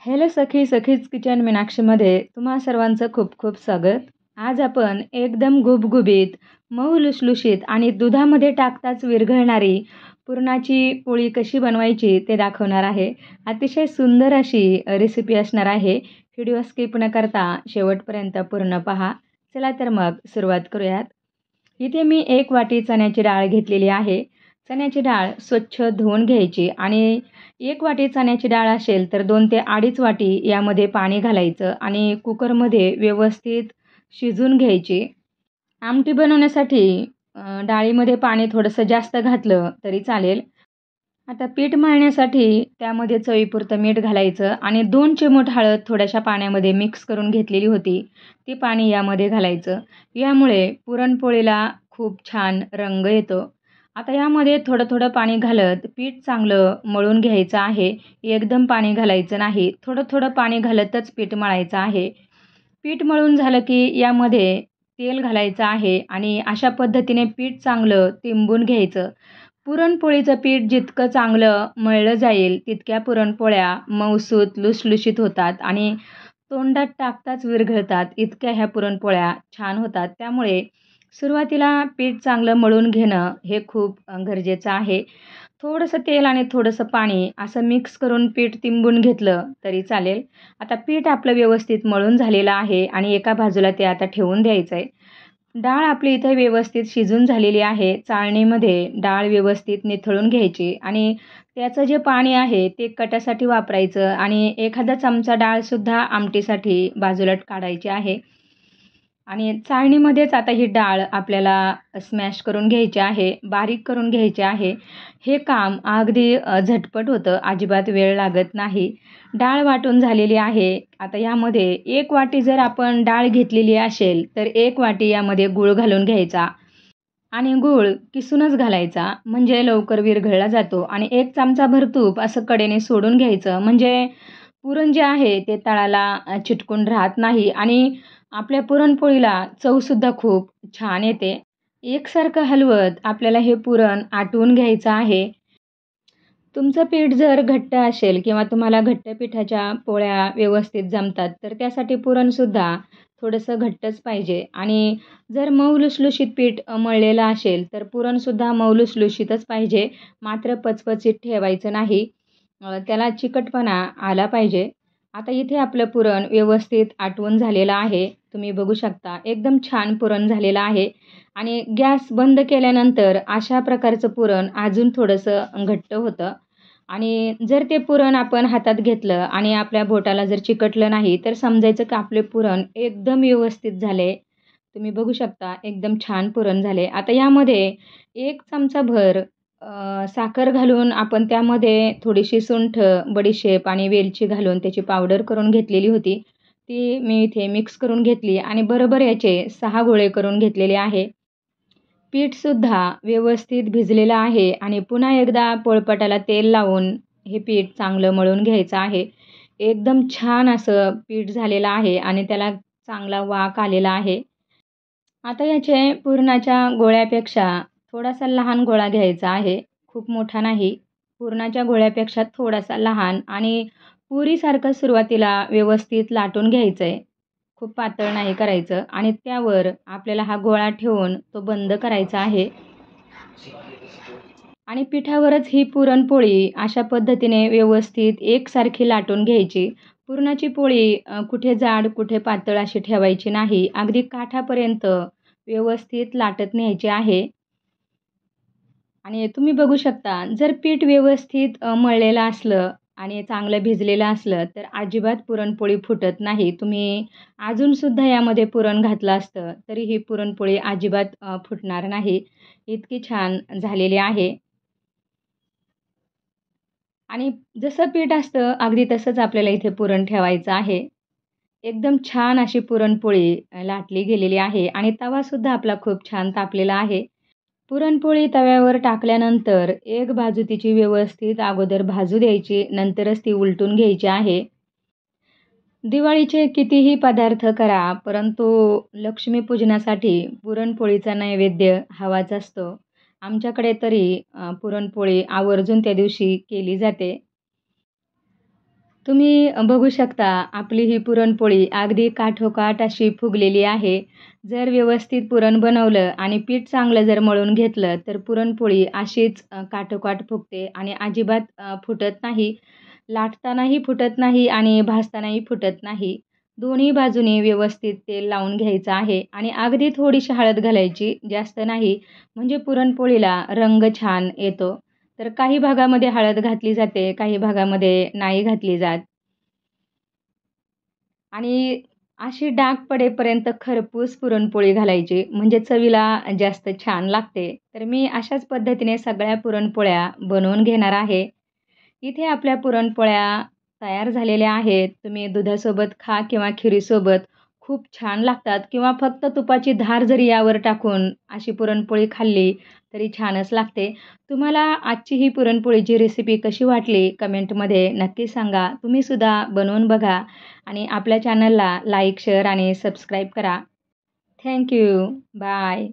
Hello सखी, सखीज kitchen मीनाक्षीमध्ये तुम्हा सर्वांचं खूप खूप स्वागत. आज आपण एकदम गुबगुबीत, मऊ लुसलुशीत आणि दुधामध्ये टाकताच विरघळणारी पुरणाची पोळी कशी बनवायची ते दाखवणार आहे. अतिशय सुंदर अशी रेसिपी असणार आहे. व्हिडिओ स्किप न करता शेवटपर्यंत पूर्ण पहा. चला तर मग सुरुवात करूयात. इथे मी 1 वाटी चण्याची डाळ घेतलेली आहे. चण्याची डाळ स्वच्छ धुवून घ्यायची आणि 1 वाटी चण्याची डाळ असेल तर 2 ते अडीच वाटी यामध्ये पाणी घालायचं आणि कुकरमध्ये व्यवस्थित शिजवून घ्यायची. आमटी बनवण्यासाठी डाळीमध्ये पाणी थोडंसं जास्त घातलं तरी चालेल. आता पीठ मळण्यासाठी त्यामध्ये चवीपुरतं मीठ घालायचं आणि 2 चिमूट हळद थोड्याशा पाण्यामध्ये मिक्स करून घेतलेली होती. ती पाणी यामध्ये घालायचं. यामुळे पुरणपोळीला खूप छान रंग येतो. आता यामध्ये थोडं-थोडं पाणी घालत पीठ चांगलं मळून घ्यायचं आहे. एकदम पाणी घालायचं नाही. थोडं-थोडं पाणी घालतच पीठ मळायचं आहे. पीठ मळून झालं की यामध्ये तेल घालायचं आहे आणि अशा पद्धतीने पीठ चांगलं तिंबून घ्यायचं. पुरणपोळीचं पीठ जितकं चांगलं मळलं जाईल, तितक्या पुरणपोळ्या मऊसूत, लुसलुशीत होतात आणि तोंडात टाकताच विरघळतात. इतक्या ह्या पुरणपोळ्या छान होतात. त्यामुळे सुरुवातीला पीठ चांगलं मळून घेणं हे खूप गरजेचं आहे. थोडंसं तेल आणि थोडंसं पाणी असं मिक्स करून पीठ तिंबून घेतलं तरी चालेल. आता पीठ आपलं व्यवस्थित मळून झालेलं आहे आणि एका बाजूला ते आता ठेवून द्यायचं आहे. डाळ आपली इथे व्यवस्थित शिजून झालेली आहे. चाळणीमध्ये डाळ व्यवस्थित निथळून घ्यायची आणि त्याचं जे पाणी आहे ते कटासाठी वापरायचं आणि एखादा चमचा डाळसुद्धा आमटीसाठी बाजूला काढायची आहे. आणि चाळणीमध्येच आता ही डाळ आपल्याला स्मॅश करून घ्यायची आहे, बारीक करून घ्यायची आहे. हे काम अगदी झटपट होतं, अजिबात वेळ लागत नाही. डाळ वाटून झालेली आहे. आता यामध्ये 1 वाटी जर आपण डाळ घेतलेली असेल, तर 1 वाटी यामध्ये गूळ घालून घ्यायचा आणि गूळ किसूनच घालायचा, म्हणजे लवकर विरघळला जातो आणि 1 चमचाभर तूप असं कडेने सोडून घ्यायचं, म्हणजे पुरण जे आहे ते तळाला चिटकून राहत नाही आणि आपल्या पुरणपोळीला चवसुद्धा खूप छान येते. एकसारखं हलवत आपल्याला हे पुरण आटवून घ्यायचं आहे. तुमचं पीठ जर घट्ट असेल किंवा तुम्हाला घट्ट पिठाच्या पोळ्या व्यवस्थित जमतात, तर त्यासाठी पुरणसुद्धा थोडंसं घट्टच पाहिजे आणि जर मऊ लुसलुशीत पीठ मळलेलं असेल, तर पुरणसुद्धा मऊ लुसलुशीतच पाहिजे. मात्र पचपचीत ठेवायचं नाही. त्याला चिकटपणा आला पाहिजे. आता इथे आपलं पुरण व्यवस्थित आटवून झालेलं आहे. तुम्ही बघू शकता एकदम छान पुरण झालेलं आहे आणि गॅस बंद केल्यानंतर अशा प्रकारचं पुरण अजून थोडंसं घट्ट होतं आणि जर ते पुरण आपण हातात घेतलं आणि आपल्या बोटाला जर चिकटलं नाही, तर समजायचं की आपले पुरण एकदम व्यवस्थित झाले. तुम्ही बघू शकता एकदम छान पुरण झाले. आता यामध्ये 1 चमचाभर साखर घालून आपण त्यामध्ये थोडीशी सुंठ, बडीशेप आणि वेलची घालून त्याची पावडर करून घेतलेली होती. ती मी इथे मिक्स करून घेतली आणि बरोबर याचे 6 गोळे करून घेतलेले आहे. पीठसुद्धा व्यवस्थित भिजलेलं आहे आणि पुन्हा एकदा पोळपाटाला तेल लावून हे पीठ चांगलं मळून घ्यायचं आहे. एकदम छान असं पीठ झालेलं आहे आणि त्याला चांगला वाक आलेला आहे. आता याचे पुरणाच्या गोळ्यापेक्षा थोडासा लहान गोळा घ्यायचा आहे. खूप मोठा नाही. पुरणाच्या गोळ्यापेक्षा थोडासा लहान आणि पुरीसारखं सुरुवातीला व्यवस्थित लाटून घ्यायचं आहे. खूप पातळ नाही करायचं आणि त्यावर आपल्याला हा गोळा ठेवून तो बंद करायचा आहे. आणि पिठावरच ही पुरणपोळी अशा पद्धतीने व्यवस्थित एकसारखी लाटून घ्यायची. पुरणाची पोळी कुठे जाड, कुठे पातळ अशी ठेवायची नाही. अगदी काठापर्यंत व्यवस्थित लाटत न्यायची आहे. आणि तुम्ही बघू शकता जर पीठ व्यवस्थित मळलेलं असलं आणि चांगलं भिजलेलं असलं, तर अजिबात पुरणपोळी फुटत नाही. तुम्ही अजूनसुद्धा यामध्ये पुरण घातलं असतं, तरी ही पुरणपोळी अजिबात फुटणार नाही. इतकी छान झालेली आहे. आणि जसं पीठ असतं अगदी तसंच आपल्याला इथे पुरण ठेवायचं आहे. एकदम छान अशी पुरणपोळी लाटली गेलेली आहे आणि तवासुद्धा आपला खूप छान तापलेला आहे. पुरणपोळी तव्यावर टाकल्यानंतर एक बाजू तिची व्यवस्थित अगोदर भाजू द्यायची, नंतरच ती उलटून घ्यायची आहे. दिवाळीचे कितीही पदार्थ करा, परंतु लक्ष्मीपूजनासाठी पुरणपोळीचा नैवेद्य हवाच असतो. आमच्याकडे तरी पुरणपोळी आवर्जून त्या दिवशी केली जाते. तुम्ही बघू शकता आपली ही पुरणपोळी अगदी काठोकाठ अशी फुगलेली आहे. जर व्यवस्थित पुरण बनवलं आणि पीठ चांगलं जर मळून घेतलं, तर पुरणपोळी अशीच काठोकाठ फुगते आणि अजिबात फुटत नाही. लाटतानाही फुटत नाही आणि भाजतानाही फुटत नाही. दोन्ही बाजूनी व्यवस्थित तेल लावून घ्यायचं आहे आणि अगदी थोडीशी हळद घालायची, जास्त नाही. म्हणजे पुरणपोळीला रंग छान येतो. तर काही भागामध्ये हळद घातली जाते, काही भागामध्ये नाही घातली जात. आणि अशी डाग पडेपर्यंत खरपूस पुरणपोळी घालायची, म्हणजे चवीला जास्त छान लागते. तर मी अशाच पद्धतीने सगळ्या पुरणपोळ्या बनवून घेणार आहे. इथे आपल्या पुरणपोळ्या तयार झालेल्या आहेत. तुम्ही दुधासोबत खा किंवा खिरीसोबत खूप छान लागतात किंवा फक्त तुपाची धार जरी यावर टाकून अशी पुरणपोळी खाल्ली तरी छानच लागते. तुम्हाला आजची ही पुरणपोळीची रेसिपी कशी वाटली कमेंटमध्ये नक्की सांगा. तुम्हीसुद्धा बनवून बघा आणि आपल्या चॅनलला लाईक, शेअर आणि सबस्क्राईब करा. Thank you. बाय.